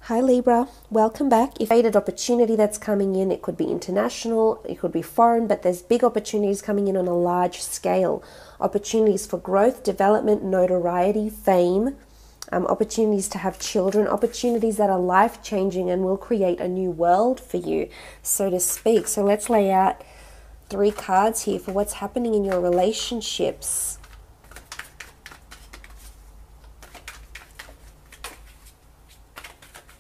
Hi Libra, welcome back. If fated opportunity that's coming in, it could be international, it could be foreign, but there's big opportunities coming in on a large scale. Opportunities for growth, development, notoriety, fame, opportunities to have children, opportunities that are life-changing and will create a new world for you, so to speak. So let's lay out 3 cards here for what's happening in your relationships.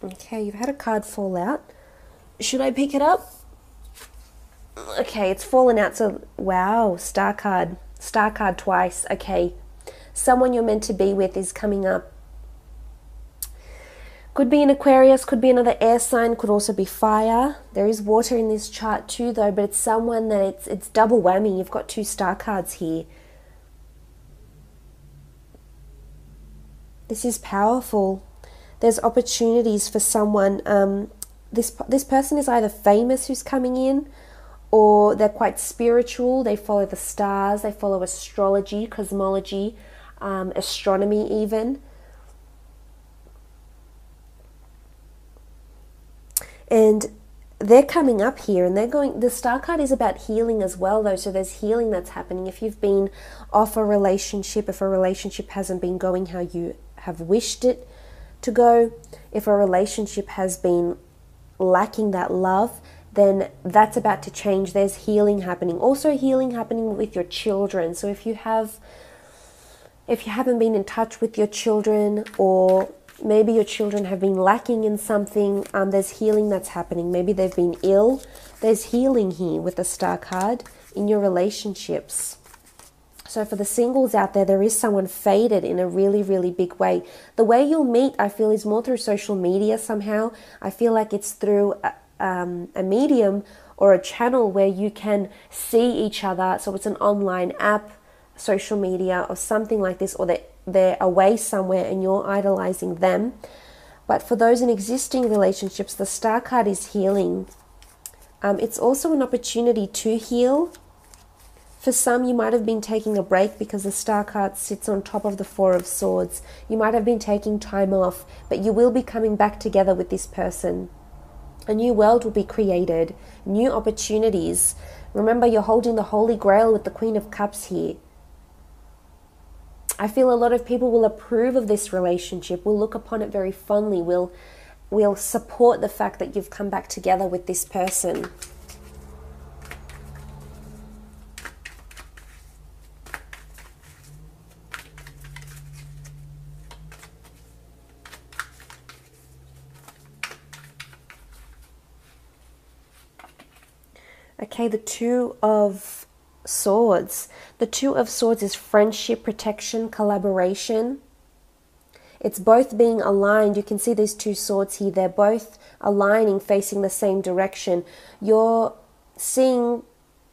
Okay, you've had a card fall out. Should I pick it up? Okay, it's fallen out. So, wow, star card twice. Okay, someone you're meant to be with is coming up. Could be an Aquarius, could be another air sign, could also be fire. There is water in this chart too, though, but it's someone that it's double whammy. You've got 2 star cards here. This is powerful. There's opportunities for someone. This person is either famous who's coming in, or they're quite spiritual. They follow the stars. They follow astrology, cosmology, astronomy even. And they're coming up here and they're going, the star card is about healing as well though. So there's healing that's happening. If you've been off a relationship, if a relationship hasn't been going how you have wished it to go, if a relationship has been lacking that love, then that's about to change. There's healing happening. Also healing happening with your children. So if you haven't been in touch with your children, or maybe your children have been lacking in something, there's healing that's happening. Maybe they've been ill. There's healing here with the star card in your relationships. So for the singles out there, there is someone fated in a really, really big way. The way you'll meet, I feel, is more through social media somehow. I feel like it's through a medium or a channel where you can see each other. So it's an online app, social media, or something like this, or they're away somewhere and you're idolizing them. But for those in existing relationships, the star card is healing. It's also an opportunity to heal. For some, you might have been taking a break because the star card sits on top of the 4 of Swords. You might have been taking time off, but you will be coming back together with this person. A new world will be created, new opportunities. Remember, you're holding the Holy Grail with the Queen of Cups here. I feel a lot of people will approve of this relationship, will look upon it very fondly, will support the fact that you've come back together with this person. Okay, the 2 of Swords. The 2 of Swords is friendship, protection, collaboration. It's both being aligned. You can see these 2 swords here. They're both aligning, facing the same direction. You're seeing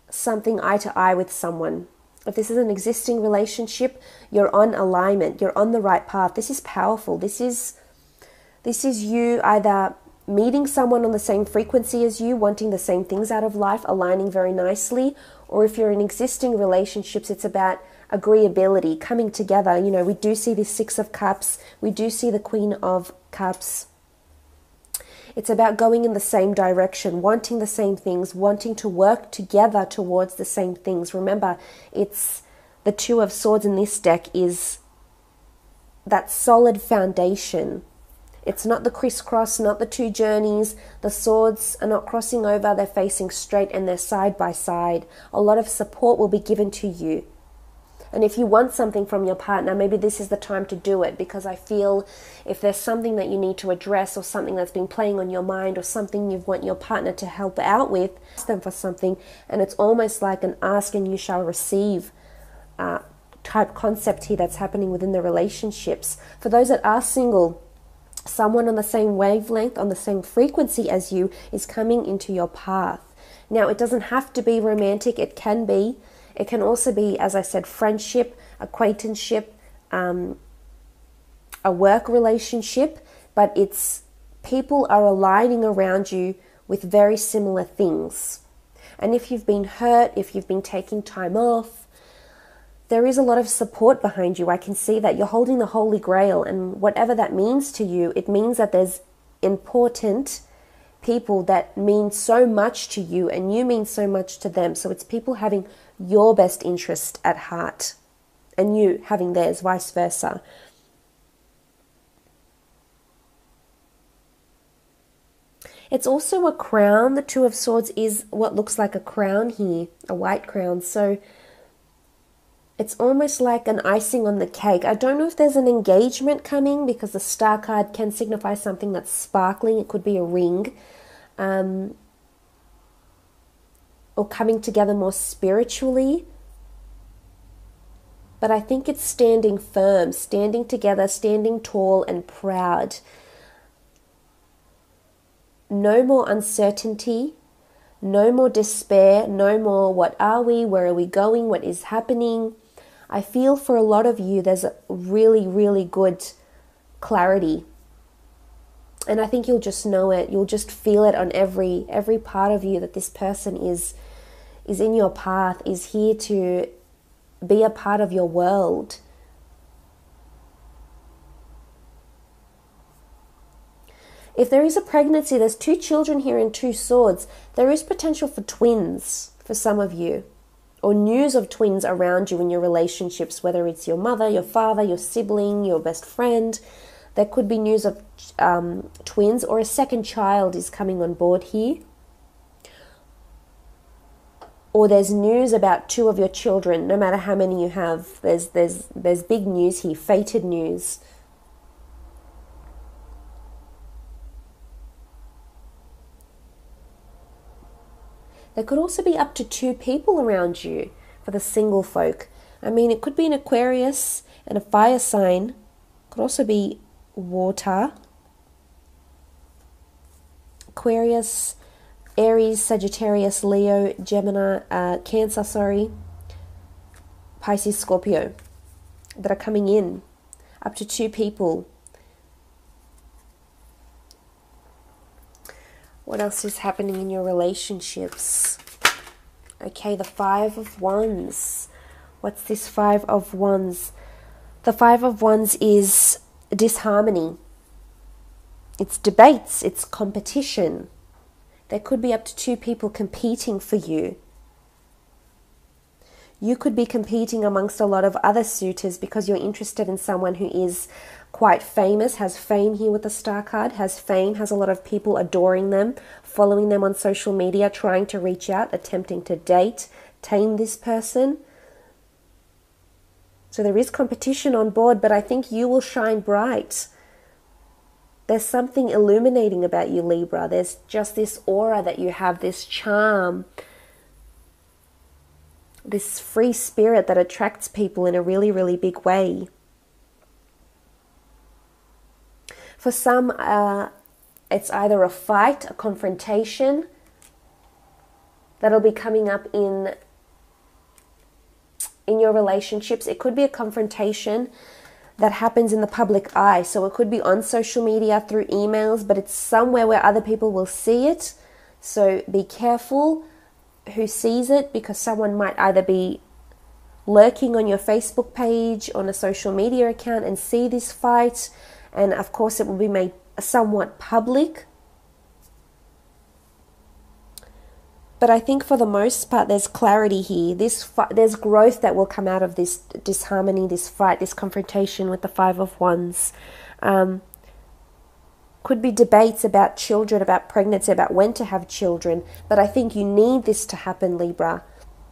something eye to eye with someone. If this is an existing relationship, you're on alignment. You're on the right path. This is powerful. This is you either meeting someone on the same frequency as you, wanting the same things out of life, aligning very nicely. Or if you're in existing relationships, it's about agreeability, coming together. You know, we do see the 6 of Cups. We do see the Queen of Cups. It's about going in the same direction, wanting the same things, wanting to work together towards the same things. Remember, it's the 2 of Swords in this deck is that solid foundation. It's not the crisscross, not the 2 journeys. The swords are not crossing over. They're facing straight and they're side by side. A lot of support will be given to you. And if you want something from your partner, maybe this is the time to do it, because I feel if there's something that you need to address, or something that's been playing on your mind, or something you want your partner to help out with, ask them for something, and it's almost like an ask and you shall receive type concept here that's happening within the relationships. For those that are single, someone on the same wavelength, on the same frequency as you is coming into your path. Now, it doesn't have to be romantic. It can be. It can also be, as I said, friendship, acquaintanceship, a work relationship, but it's people are aligning around you with very similar things. And if you've been hurt, if you've been taking time off, there is a lot of support behind you. I can see that you're holding the Holy Grail, and whatever that means to you, it means that there's important people that mean so much to you and you mean so much to them. So it's people having your best interest at heart and you having theirs, vice versa. It's also a crown. The Two of Swords is what looks like a crown here, a white crown. So it's almost like an icing on the cake. I don't know if there's an engagement coming because the Star card can signify something that's sparkling. It could be a ring. Or coming together more spiritually. But I think it's standing firm, standing together, standing tall and proud. No more uncertainty, no more despair, no more what are we, where are we going, what is happening. I feel for a lot of you there's a really, really good clarity. And I think you'll just know it. You'll just feel it on every part of you that this person is in your path, is here to be a part of your world. If there is a pregnancy, there's 2 children here and 2 swords. There is potential for twins for some of you, or news of twins around you in your relationships, whether it's your mother, your father, your sibling, your best friend. There could be news of twins, or a second child is coming on board here. Or there's news about 2 of your children, no matter how many you have. There's big news here, fated news. There could also be up to 2 people around you for the single folk. I mean, it could be an Aquarius and a fire sign. It could also be water. Aquarius, Aries, Sagittarius, Leo, Gemini, Cancer, Pisces, Scorpio, that are coming in. Up to 2 people. What else is happening in your relationships? Okay, the 5 of Wands. What's this 5 of Wands? The 5 of Wands is disharmony. It's debates, it's competition. There could be up to 2 people competing for you. You could be competing amongst a lot of other suitors because you're interested in someone who is quite famous, has fame here with the Star card, has fame, has a lot of people adoring them, following them on social media, trying to reach out, attempting to date, tame this person. So there is competition on board, but I think you will shine bright. There's something illuminating about you, Libra. There's just this aura that you have, this charm, this free spirit that attracts people in a really, really big way. For some, it's either a fight, a confrontation that'll be coming up in your relationships. It could be a confrontation that happens in the public eye. So it could be on social media, through emails, but it's somewhere where other people will see it. So be careful who sees it, because someone might either be lurking on your Facebook page, on a social media account, and see this fight. And of course it will be made somewhat public. But I think for the most part there's clarity here. There's growth that will come out of this disharmony, this fight, this confrontation with the 5 of Wands. Could be debates about children, about pregnancy, about when to have children. But I think you need this to happen, Libra.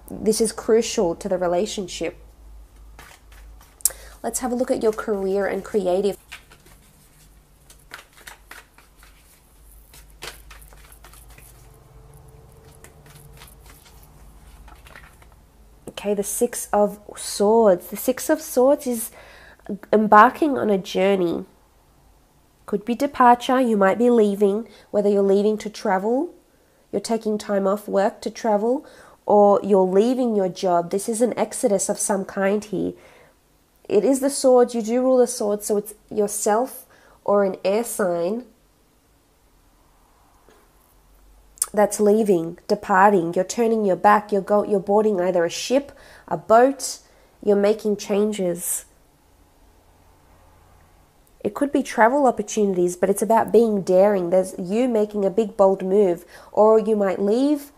This is crucial to the relationship. Let's have a look at your career and creative. Okay, the 6 of Swords. The 6 of Swords is embarking on a journey. Could be departure, you might be leaving, whether you're leaving to travel, you're taking time off work to travel, or you're leaving your job. This is an exodus of some kind here. It is the Swords, you do rule the Swords, so it's yourself or an air sign that's leaving, departing. You're turning your back, you're boarding either a ship, a boat, you're making changes. It could be travel opportunities, but it's about being daring. There's you making a big, bold move, or you might leave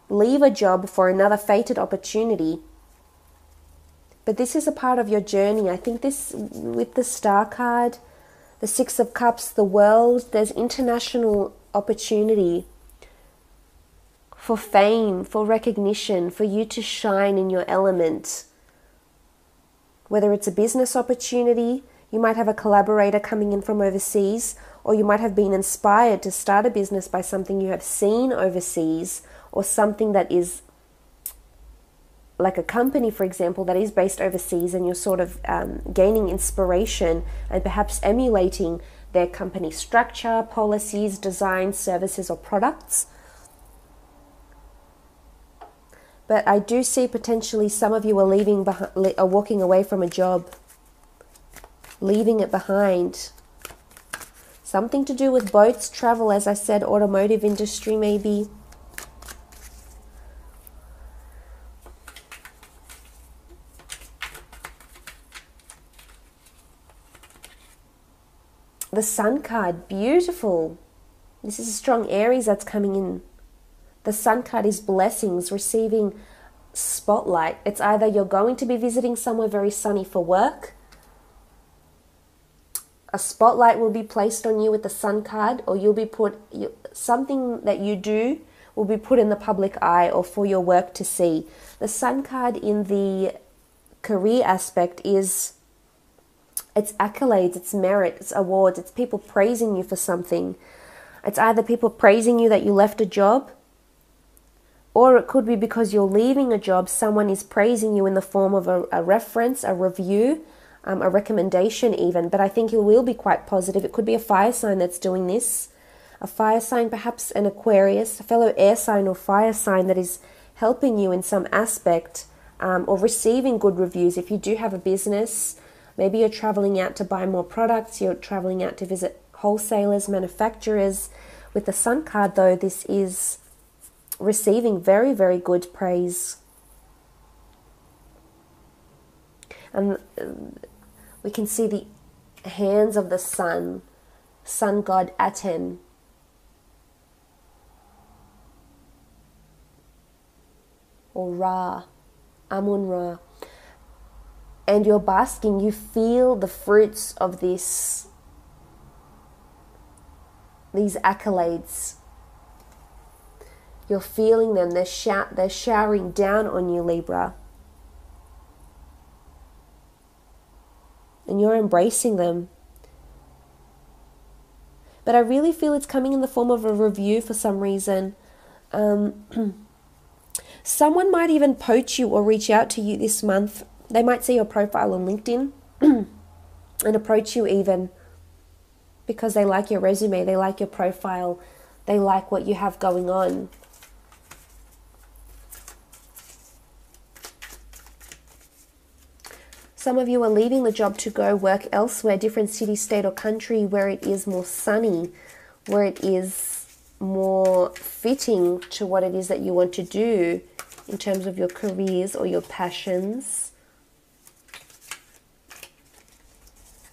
a job for another fated opportunity. But this is a part of your journey. I think this, with the Star card, the Six of Cups, the World, there's international opportunity for fame, for recognition, for you to shine in your element. Whether it's a business opportunity, you might have a collaborator coming in from overseas, or you might have been inspired to start a business by something you have seen overseas, or something that is like a company, for example, that is based overseas, and you're sort of gaining inspiration and perhaps emulating their company structure, policies, designs, services, or products. But I do see potentially some of you are walking away from a job, leaving it behind. Something to do with boats, travel, as I said, automotive industry maybe. The Sun card, beautiful. This is a strong Aries that's coming in. The Sun card is blessings, receiving spotlight. It's either you're going to be visiting somewhere very sunny for work, a spotlight will be placed on you with the Sun card, or you'll be something that you do will be put in the public eye or for your work to see. The Sun card in the career aspect is it's accolades, it's merit, it's awards, it's people praising you for something. It's either people praising you that you left a job, or it could be because you're leaving a job, someone is praising you in the form of a reference, a review, a recommendation even. But I think it will be quite positive. It could be a fire sign that's doing this. A fire sign, perhaps an Aquarius, a fellow air sign or fire sign that is helping you in some aspect, or receiving good reviews. If you do have a business, maybe you're traveling out to buy more products, you're traveling out to visit wholesalers, manufacturers. With the Sun card though, this is receiving very, very good praise. And we can see the hands of the sun god Aten. Or Ra, Amun-Ra. And you're basking, you feel the fruits of these accolades. You're feeling them, they're showering down on you, Libra. And you're embracing them. But I really feel it's coming in the form of a review for some reason. Someone might even poach you or reach out to you this month. They might see your profile on LinkedIn and approach you even because they like your resume, they like your profile, they like what you have going on. Some of you are leaving the job to go work elsewhere, different city, state, or country where it is more sunny, where it is more fitting to what it is that you want to do in terms of your careers or your passions.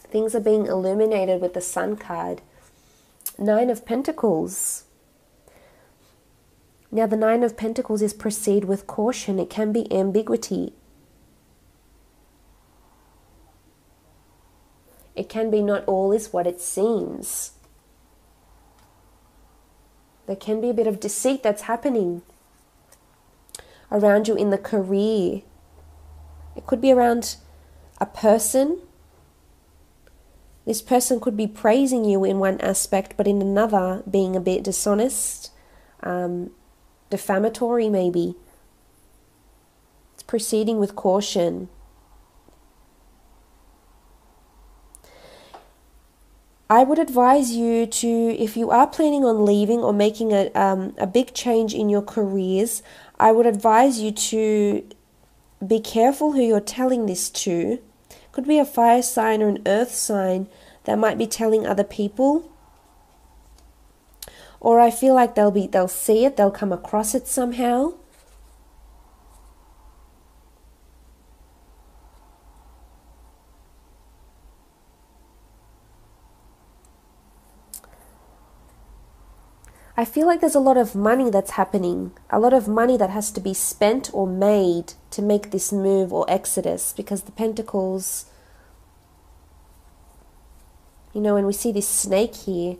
Things are being illuminated with the Sun card. Nine of Pentacles. Now the Nine of Pentacles is proceed with caution. It can be ambiguity. It can be not all is what it seems. There can be a bit of deceit that's happening around you in the career. It could be around a person. This person could be praising you in one aspect, but in another being a bit dishonest, defamatory maybe. It's proceeding with caution. I would advise you to, if you are planning on leaving or making a big change in your careers, I would advise you to be careful who you're telling this to. Could be a fire sign or an earth sign that might be telling other people. Or I feel like they'll see it, they'll come across it somehow. I feel like there's a lot of money that's happening, a lot of money that has to be spent or made to make this move or exodus, because the Pentacles, you know, when we see this snake here,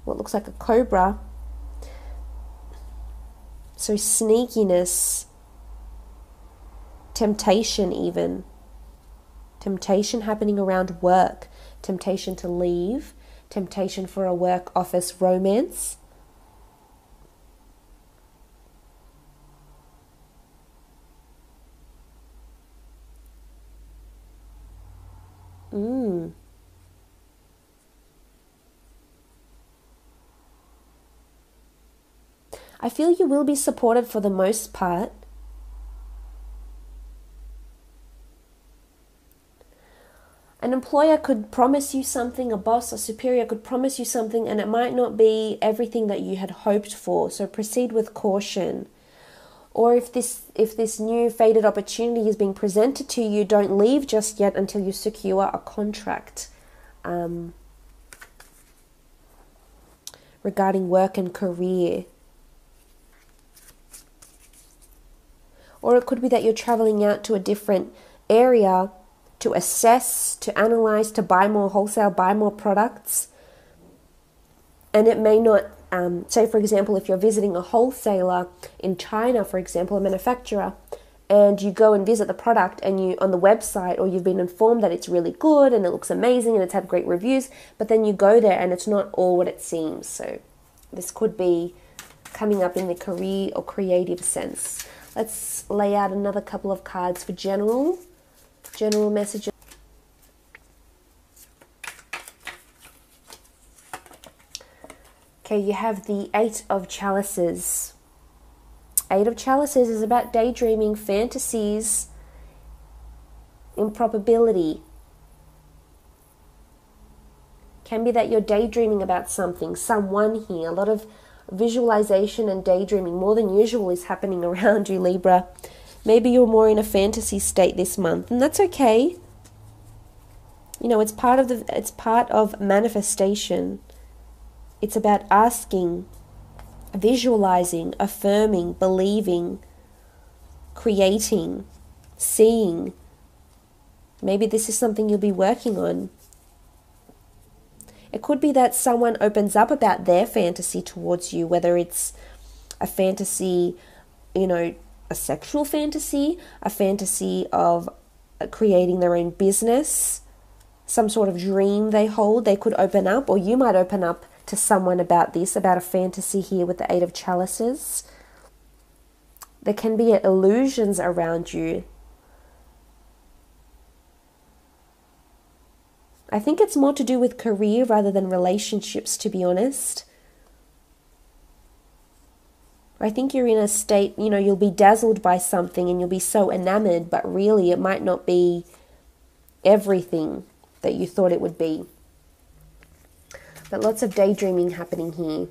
what looks like a cobra, so sneakiness, temptation even, temptation happening around work, temptation to leave, temptation for a work office romance. I feel you will be supported for the most part. An employer could promise you something, a boss, a superior could promise you something, and it might not be everything that you had hoped for, so proceed with caution. Or if this new fated opportunity is being presented to you, don't leave just yet until you secure a contract regarding work and career. Or it could be that you're traveling out to a different area to assess, to analyze, to buy more wholesale, buy more products. And it may not, say for example, if you're visiting a wholesaler in China, for example, a manufacturer, and you go and visit the product and you on the website, or you've been informed that it's really good and it looks amazing and it's had great reviews, but then you go there and it's not all what it seems. So this could be coming up in the career or creative sense. Let's lay out another couple of cards for general messages. Okay, you have the Eight of Chalices. Eight of Chalices is about daydreaming, fantasies, improbability. Can be that you're daydreaming about something, someone here. A lot of visualization and daydreaming, more than usual, is happening around you, Libra. Maybe you're more in a fantasy state this month, and that's okay. You know, it's part of manifestation. It's about asking, visualizing, affirming, believing, creating, seeing. Maybe this is something you'll be working on. It could be that someone opens up about their fantasy towards you, whether it's a fantasy, you know, a sexual fantasy, a fantasy of creating their own business, some sort of dream they hold. They could open up, or you might open up to someone about this, about a fantasy here with the Eight of Chalices. There can be illusions around you. I think it's more to do with career rather than relationships, to be honest. I think you're in a state, you know, you'll be dazzled by something and you'll be so enamored, but really it might not be everything that you thought it would be. But lots of daydreaming happening here.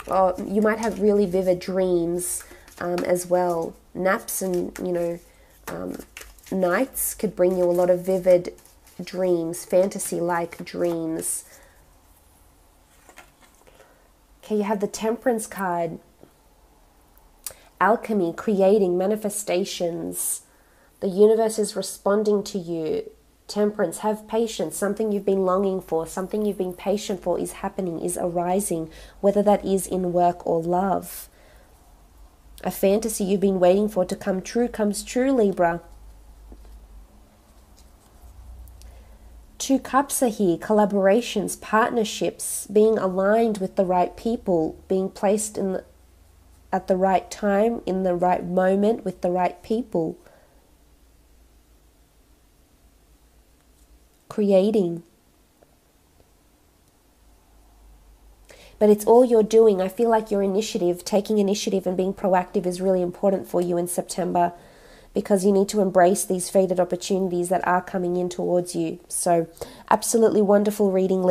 Oh, you might have really vivid dreams as well. Naps and, you know, nights could bring you a lot of vivid dreams, fantasy-like dreams. Okay, you have the Temperance card. Alchemy, creating, manifestations. The universe is responding to you. Temperance, have patience. Something you've been longing for, something you've been patient for is happening, is arising, whether that is in work or love. A fantasy you've been waiting for to come true comes true, Libra. Two Cups are here, collaborations, partnerships, being aligned with the right people, being placed at the right time, in the right moment, with the right people. Creating. But it's all you're doing. I feel like your initiative, taking initiative and being proactive is really important for you in September, because you need to embrace these fated opportunities that are coming in towards you. So absolutely wonderful reading.